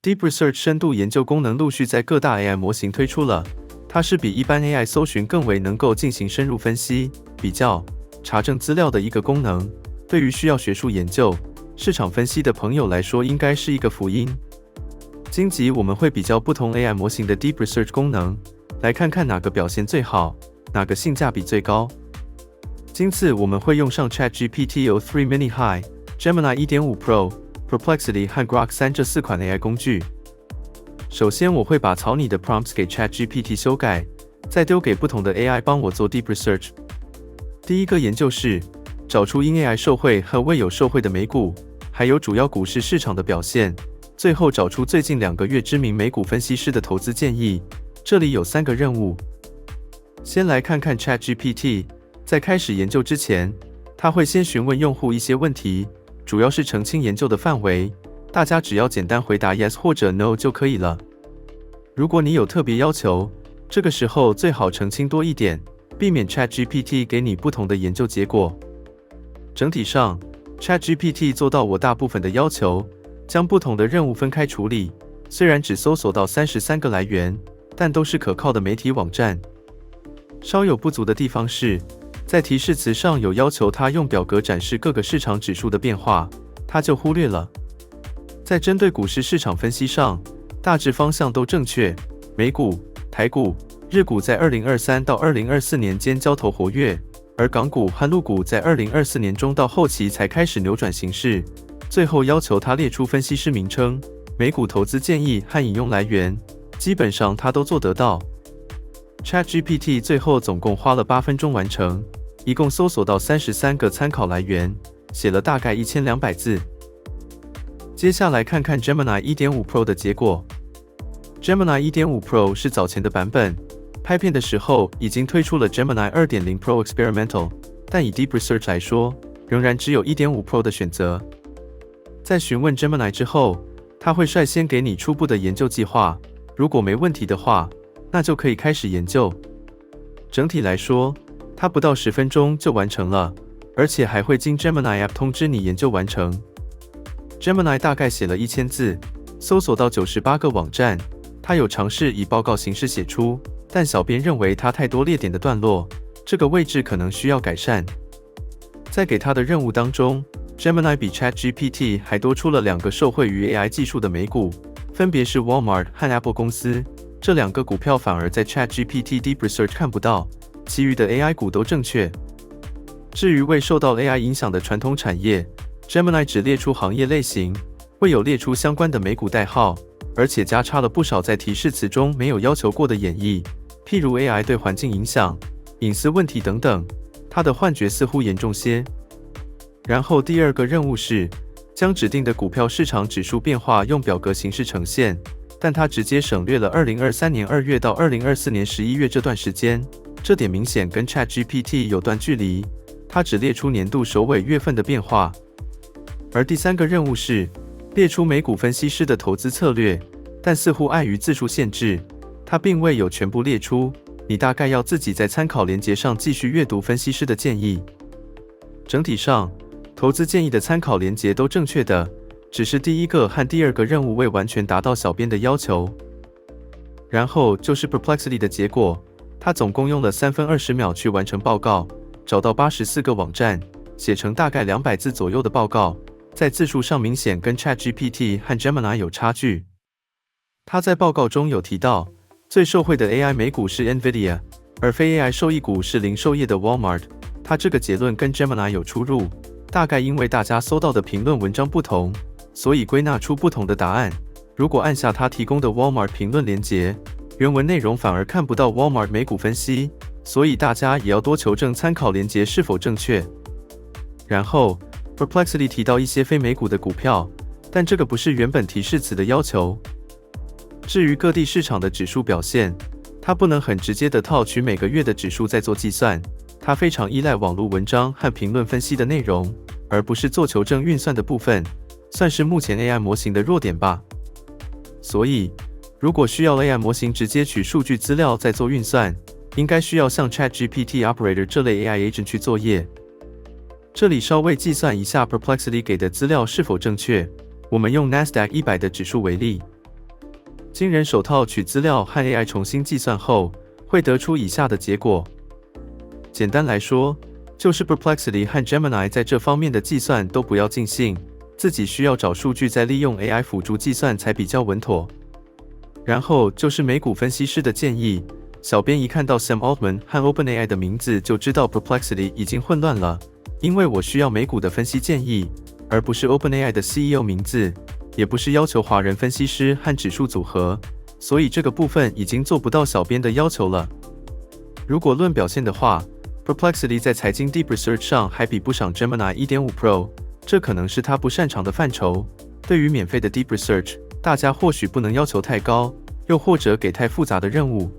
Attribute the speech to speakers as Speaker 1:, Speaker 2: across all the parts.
Speaker 1: Deep Research 深度研究功能陆续在各大 AI 模型推出了，它是比一般 AI 搜寻更为能够进行深入分析、比较、查证资料的一个功能。对于需要学术研究、市场分析的朋友来说，应该是一个福音。今集我们会比较不同 AI 模型的 Deep Research 功能，来看看哪个表现最好，哪个性价比最高。今次我们会用上 ChatGPT o3 Mini High、Gemini 1.5 Pro、Perplexity 和 Grok 3这4款 AI 工具。首先，我会把草拟的 prompts 给 ChatGPT 修改，再丢给不同的 AI 帮我做 Deep Research。第一个研究是找出因 AI 受惠和未有受惠的美股，还有主要股市市场的表现，最后找出最近2个月知名美股分析师的投资建议。这里有3个任务。先来看看 ChatGPT， 在开始研究之前，它会先询问用户一些问题，主要是澄清研究的范围，大家只要简单回答 Yes 或者 No 就可以了。如果你有特别要求，这个时候最好澄清多一点，避免 ChatGPT 给你不同的研究结果。整体上 ，ChatGPT 做到我大部分的要求，将不同的任务分开处理。虽然只搜索到33个来源，但都是可靠的媒体网站。稍有不足的地方是，在提示词上有要求它用表格展示各个市场指数的变化，它就忽略了。在针对股市市场分析上，大致方向都正确。美股、台股、日股在2023到2024年间交投活跃，而港股和陆股在2024年中到后期才开始扭转形势。最后要求它列出分析师名称、美股投资建议和引用来源，基本上它都做得到。ChatGPT 最后总共花了8分钟完成，一共搜索到33个参考来源，写了大概1200字。接下来看看 Gemini 1.5 Pro 的结果。Gemini 1.5 Pro 是早前的版本，拍片的时候已经推出了 Gemini 2.0 Pro Experimental， 但以 Deep Research 来说，仍然只有 1.5 Pro 的选择。在询问 Gemini 之后，它会率先给你初步的研究计划，如果没问题的话，那就可以开始研究。整体来说，它不到10分钟就完成了，而且还会经 Gemini App 通知你研究完成。Gemini 大概写了1000字，搜索到98个网站。它有尝试以报告形式写出，但小编认为它太多列点的段落，这个位置可能需要改善。在给它的任务当中， Gemini 比 ChatGPT 还多出了2个受惠于 AI 技术的美股，分别是 Walmart 和 Apple 公司。这2个股票反而在 ChatGPT Deep Research 看不到，其余的 AI 股都正确。至于未受到 AI 影响的传统产业， Gemini 只列出行业类型，未有列出相关的美股代号，而且加插了不少在提示词中没有要求过的演绎，譬如 AI 对环境影响、隐私问题等等，它的幻觉似乎严重些。然后第2个任务是将指定的股票市场指数变化用表格形式呈现，但它直接省略了2023年2月到2024年11月这段时间，这点明显跟 ChatGPT 有段距离，它只列出年度首尾月份的变化。而第3个任务是列出美股分析师的投资策略，但似乎碍于字数限制，它并未有全部列出，你大概要自己在参考连结上继续阅读分析师的建议。整体上，投资建议的参考连结都正确的，只是第1个和第2个任务未完全达到小编的要求。然后就是 Perplexity 的结果，它总共用了3分20秒去完成报告，找到84个网站，写成大概200字左右的报告，在字数上明显跟 ChatGPT 和 Gemini 有差距。他在报告中有提到，最受惠的 AI 美股是 NVIDIA， 而非 AI 受益股是零售业的 Walmart。他这个结论跟 Gemini 有出入，大概因为大家搜到的评论文章不同，所以归纳出不同的答案。如果按下他提供的 Walmart 评论连结，原文内容反而看不到 Walmart 美股分析，所以大家也要多求证参考连结是否正确。然后 Perplexity 提到一些非美股的股票，但这个不是原本提示词的要求。至于各地市场的指数表现，它不能很直接的套取每个月的指数再做计算，它非常依赖网络文章和评论分析的内容，而不是做求证运算的部分，算是目前 AI 模型的弱点吧。所以，如果需要 AI 模型直接取数据资料再做运算，应该需要像 ChatGPT Operator 这类 AI agent 去作业。这里稍微计算一下 Perplexity 给的资料是否正确。我们用 Nasdaq 100的指数为例，经人手套取资料和 AI 重新计算后，会得出以下的结果。简单来说，就是 Perplexity 和 Gemini 在这方面的计算都不要尽兴，自己需要找数据再利用 AI 辅助计算才比较稳妥。然后就是美股分析师的建议，小编一看到 Sam Altman 和 OpenAI 的名字就知道 Perplexity 已经混乱了，因为我需要美股的分析建议，而不是 OpenAI 的 CEO 名字，也不是要求华人分析师和指数组合，所以这个部分已经做不到小编的要求了。如果论表现的话， Perplexity 在财经 Deep Research 上还比不上 Gemini 1.5 Pro， 这可能是他不擅长的范畴。对于免费的 Deep Research， 大家或许不能要求太高，又或者给太复杂的任务。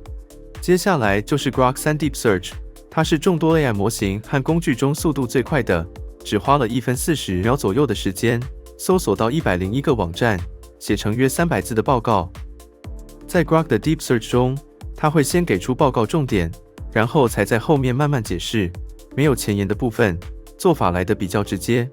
Speaker 1: 接下来就是 Grok 3 Deep Search， 它是众多 AI 模型和工具中速度最快的，只花了1分40秒左右的时间，搜索到101个网站，写成约300字的报告。在 Grok 的 Deep Search 中，它会先给出报告重点，然后才在后面慢慢解释，没有前言的部分，做法来得比较直接。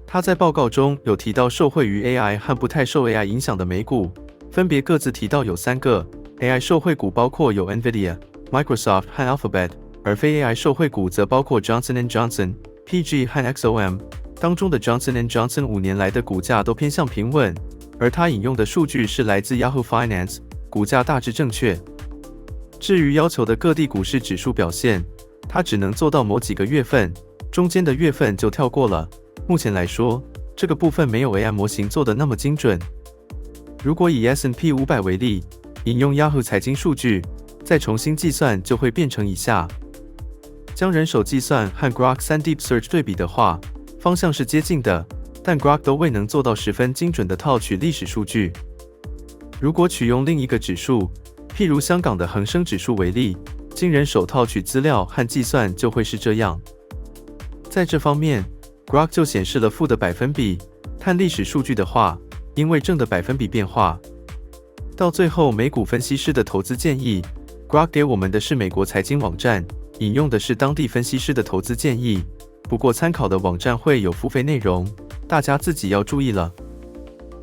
Speaker 1: 他在报告中有提到受惠于 AI 和不太受 AI 影响的美股，分别各自提到有3个 AI 受惠股，包括有 NVIDIA、Microsoft 和 Alphabet， 而非 AI 受惠股则包括 Johnson & Johnson、PG 和 XOM， 当中的 Johnson & Johnson 5年来的股价都偏向平稳，而他引用的数据是来自 Yahoo Finance， 股价大致正确。至于要求的各地股市指数表现，它只能做到某几个月份，中间的月份就跳过了。目前来说，这个部分没有 AI 模型做得那么精准。如果以 S&P 500为例，引用 Yahoo 财经数据，再重新计算就会变成以下。将人手计算和 Grok 3 Deep Search 对比的话，方向是接近的，但 Grok 都未能做到十分精准的套取历史数据。如果取用另一个指数，譬如香港的恒生指数为例，经人手套取资料和计算就会是这样。在这方面 Grok 就显示了负的百分比，看历史数据的话，因为正的百分比变化。到最后美股分析师的投资建议， Grok 给我们的是美国财经网站，引用的是当地分析师的投资建议，不过参考的网站会有付费内容，大家自己要注意了。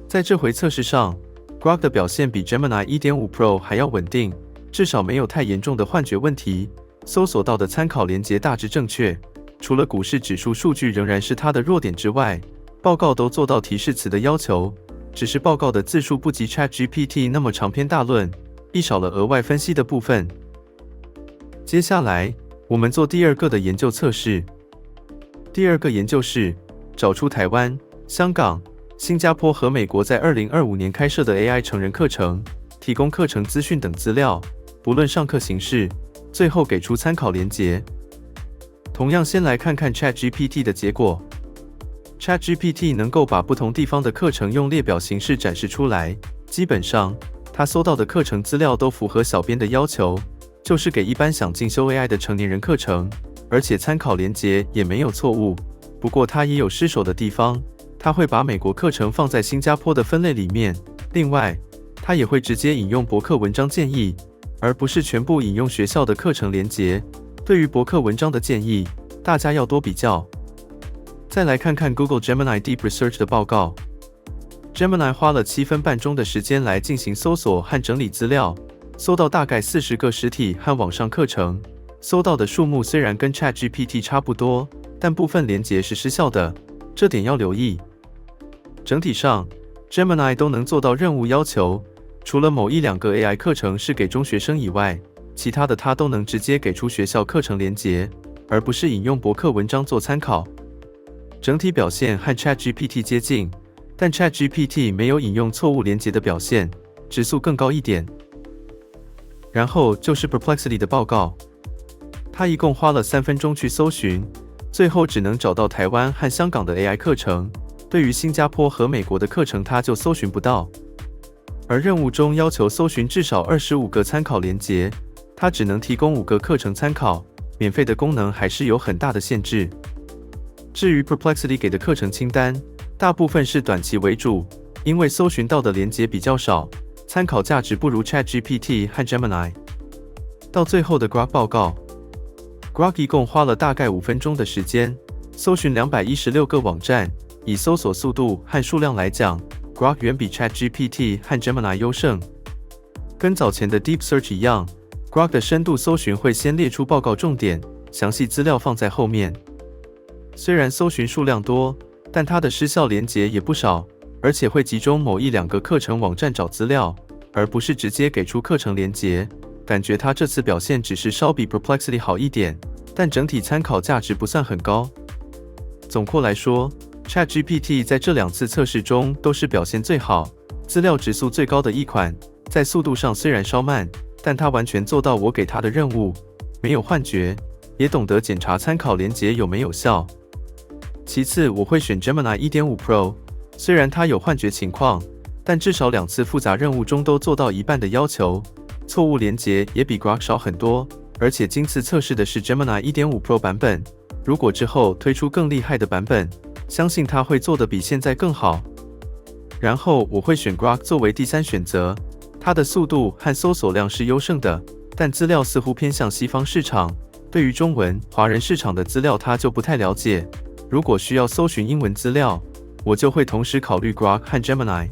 Speaker 1: 在这回测试上，Grok 的表现比 Gemini 1.5 Pro 还要稳定，至少没有太严重的幻觉问题。搜索到的参考连结大致正确，除了股市指数数据仍然是它的弱点之外，报告都做到提示词的要求，只是报告的字数不及 ChatGPT 那么长篇大论，亦少了额外分析的部分。接下来，我们做第二个的研究测试。第二个研究是找出台湾、香港、新加坡和美国在2025年开设的 AI 成人课程，提供课程资讯等资料，不论上课形式，最后给出参考连结。同样，先来看看 ChatGPT 的结果。ChatGPT 能够把不同地方的课程用列表形式展示出来，基本上，他搜到的课程资料都符合小编的要求，就是给一般想进修 AI 的成年人课程，而且参考连结也没有错误。不过，它也有失手的地方。他会把美国课程放在新加坡的分类里面，另外，他也会直接引用博客文章建议，而不是全部引用学校的课程连结。对于博客文章的建议，大家要多比较。再来看看 Google Gemini Deep Research 的报告。Gemini 花了7分半钟的时间来进行搜索和整理资料，搜到大概40个实体和网上课程。搜到的数目虽然跟 ChatGPT 差不多，但部分连结是失效的，这点要留意。整体上 ，Gemini 都能做到任务要求，除了某1-2个 AI 课程是给中学生以外，其他的它都能直接给出学校课程连结，而不是引用博客文章做参考。整体表现和 ChatGPT 接近，但 ChatGPT 没有引用错误连结的表现，质素更高一点。然后就是 Perplexity 的报告，它一共花了3分钟去搜寻，最后只能找到台湾和香港的 AI 课程。对于新加坡和美国的课程，它就搜寻不到。而任务中要求搜寻至少25个参考连结，它只能提供5个课程参考，免费的功能还是有很大的限制。至于 Perplexity 给的课程清单，大部分是短期为主，因为搜寻到的连结比较少，参考价值不如 ChatGPT 和 Gemini。到最后的 Grok 报告 ，Grok 一共花了大概5分钟的时间，搜寻216个网站。以搜索速度和数量来讲，Grok 远比 ChatGPT 和 Gemini 优胜，跟早前的 Deep Search 一样 ，Grok 的深度搜寻会先列出报告重点，详细资料放在后面。虽然搜寻数量多，但它的失效连结也不少，而且会集中某一两个课程网站找资料，而不是直接给出课程连结。感觉它这次表现只是稍比 Perplexity 好一点，但整体参考价值不算很高。总括来说 ，ChatGPT 在这2次测试中都是表现最好、资料质素最高的一款。在速度上虽然稍慢，但它完全做到我给它的任务，没有幻觉，也懂得检查参考连结有没有效。其次，我会选 Gemini 1.5 Pro， 虽然它有幻觉情况，但至少2次复杂任务中都做到一半的要求，错误连结也比 Grok 少很多，而且今次测试的是 Gemini 1.5 Pro 版本，如果之后推出更厉害的版本，相信它会做得比现在更好。然后我会选 Grok 作为第3选择。它的速度和搜索量是优胜的，但资料似乎偏向西方市场，对于中文华人市场的资料它就不太了解。如果需要搜寻英文资料，我就会同时考虑 Grok 和 Gemini。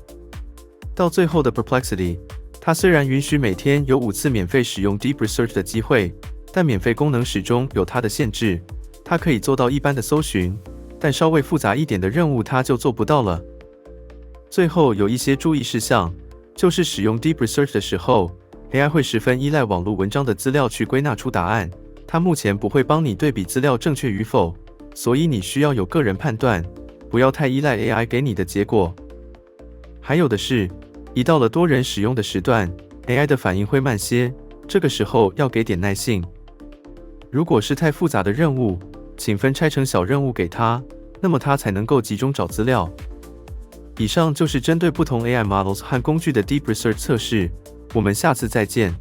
Speaker 1: 到最后的 Perplexity， 它虽然允许每天有5次免费使用 Deep Research 的机会，但免费功能始终有它的限制。它可以做到一般的搜寻，但稍微复杂一点的任务它就做不到了。最后有一些注意事项。就是使用 Deep Research 的时候 ，AI 会十分依赖网络文章的资料去归纳出答案。它目前不会帮你对比资料正确与否，所以你需要有个人判断，不要太依赖 AI 给你的结果。还有的是，一到了多人使用的时段 ，AI 的反应会慢些，这个时候要给点耐性。如果是太复杂的任务，请分拆成小任务给它，那么它才能够集中找资料。以上就是针对不同 AI models 和工具的 Deep Research 测试，我们下次再见。